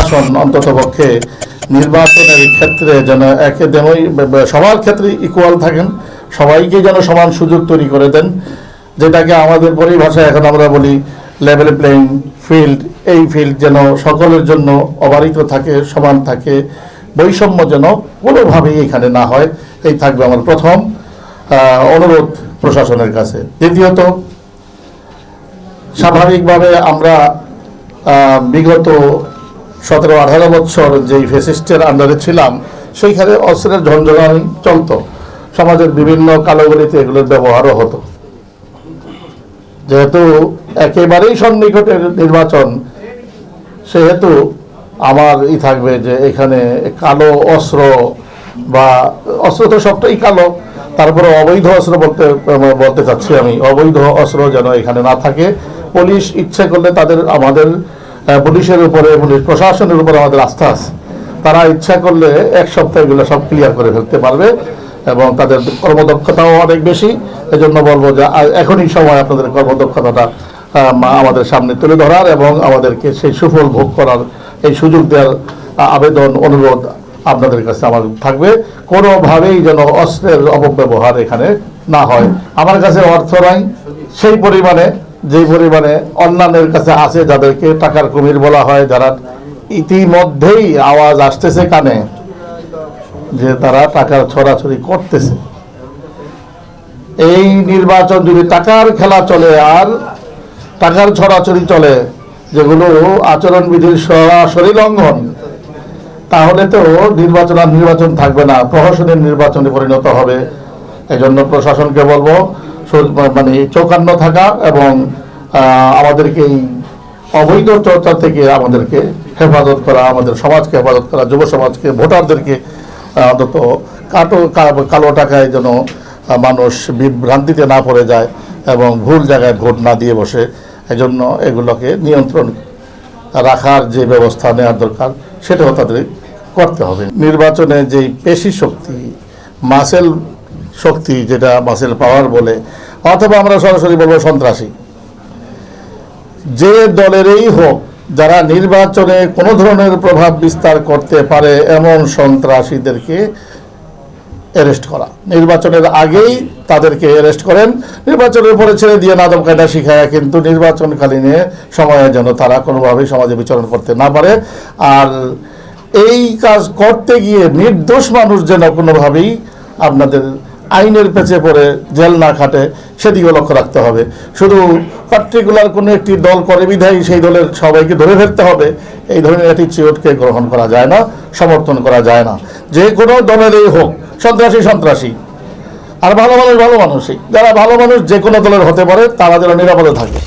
প্রশাসন অন্ততপক্ষে নির্বাচনের ক্ষেত্রে যেন একদমই সবার ক্ষেত্রে ইকুয়াল থাকেন, সবাইকে যেন সমান সুযোগ তৈরি করে দেন, যেটাকে আমাদের পরিভাষায় এখন আমরা বলি লেভেল প্লেইং ফিল্ড। এই ফিল্ড যেন সকলের জন্য অবারিত থাকে, সমান থাকে, বৈষম্য যেন কোনোভাবেই এখানে না হয়, এই থাকবে আমার প্রথম অনুরোধ প্রশাসনের কাছে। দ্বিতীয়ত, স্বাভাবিকভাবে আমরা বিগত 17-18 বছর যেই ফ্যাসিস্টের আন্ডারে ছিলাম, সেইখানে অস্ত্রের ঝঞ্ঝানি চলত, সমাজের বিভিন্ন কালগলিতে এগুলোর ব্যবহারও হতো। যেহেতু একেবারেই সন্নিকটের নির্বাচন, সেহেতু আমার থাকবে যে এখানে কালো অস্ত্র বা অস্ত্র তো সবটাই কালো, তারপরে অবৈধ অস্ত্র বলতে চাচ্ছি আমি, অবৈধ অস্ত্র যেন এখানে না থাকে। পুলিশ ইচ্ছে করলে আমাদের পুলিশের উপরে, পুলিশ প্রশাসনের উপরে আমাদের আস্থা আছে, তারা ইচ্ছা করলে এক সপ্তাহে এগুলো সব ক্লিয়ার করে ফেলতে পারবে এবং তাদের কর্মদক্ষতাও অনেক বেশি। এজন্য বলবো যে এখনই সময় আপনাদের কর্মদক্ষতাটা আমাদের সামনে তুলে ধরার এবং আমাদেরকে সেই সুফল ভোগ করার এই সুযোগ দেওয়ার আবেদন, অনুরোধ আপনাদের কাছে আমার থাকবে। কোনোভাবেই যেন অস্ত্রের অপব্যবহার এখানে না হয়। আমার কাছে অর্থ নাই সেই পরিমাণে, যেই পরিমাণে অন্যান্যের কাছে আছে, যাদেরকে টাকার কুমির বলা হয়, যারা ইতিমধ্যেই আওয়াজ আসতেছে কানে যে তারা টাকার ছড়াছড়ি করতেছে। এই নির্বাচন যদি টাকার খেলা চলে আর টাকার ছড়াছড়ি চলে, যেগুলো আচরণবিধির সরাসরি লঙ্ঘন, তাহলে তো নির্বাচন থাকবে না, প্রহসনের নির্বাচনে পরিণত হবে। এই জন্য প্রশাসনকে বলবো মানে চৌকান্ন থাকা এবং আমাদেরকে এই অবৈধ চর্চা থেকে আমাদেরকে হেফাজত করা, আমাদের সমাজকে হেফাজত করা, যুব সমাজকে, ভোটারদেরকে অন্তত কালো টাকায় যেন মানুষ বিভ্রান্তিতে না পড়ে যায় এবং ভুল জায়গায় ভোট না দিয়ে বসে, এজন্য এগুলোকে নিয়ন্ত্রণ রাখার যে ব্যবস্থা নেওয়ার দরকার সেটাও তাদের করতে হবে। নির্বাচনে যেই পেশি শক্তি, মাসেল শক্তি, যেটা মাসেল পাওয়ার বলে, অথবা আমরা সরাসরি বলবো সন্ত্রাসী, যে দলেরই হোক, যারা নির্বাচনে কোনো ধরনের প্রভাব বিস্তার করতে পারে এমন সন্ত্রাসীদেরকে অ্যারেস্ট করা। নির্বাচনের আগেই তাদেরকে অ্যারেস্ট করেন, নির্বাচনের পরে ছেড়ে দিয়ে নাদব কায়দা শিখায়, কিন্তু নির্বাচনকালীনে সময়ে যেন তারা কোনোভাবেই সমাজে বিচরণ করতে না পারে। আর এই কাজ করতে গিয়ে নির্দোষ মানুষ যেন কোনোভাবেই আপনাদের আইনের পেছে পড়ে জেল না খাটে, সেদিকেও লক্ষ্য রাখতে হবে। শুধু পার্টিকুলার কোনো একটি দল করে বিধায়ী সেই দলের সবাইকে ধরে ফেলতে হবে, এই ধরনের অ্যাটিচিউডকে গ্রহণ করা যায় না, সমর্থন করা যায় না। যে কোনো দলেরই হোক, সন্ত্রাসী আর ভালো মানুষই, যারা ভালো মানুষ যে কোনো দলের হতে পারে, তারা যেন নিরাপদে থাকে।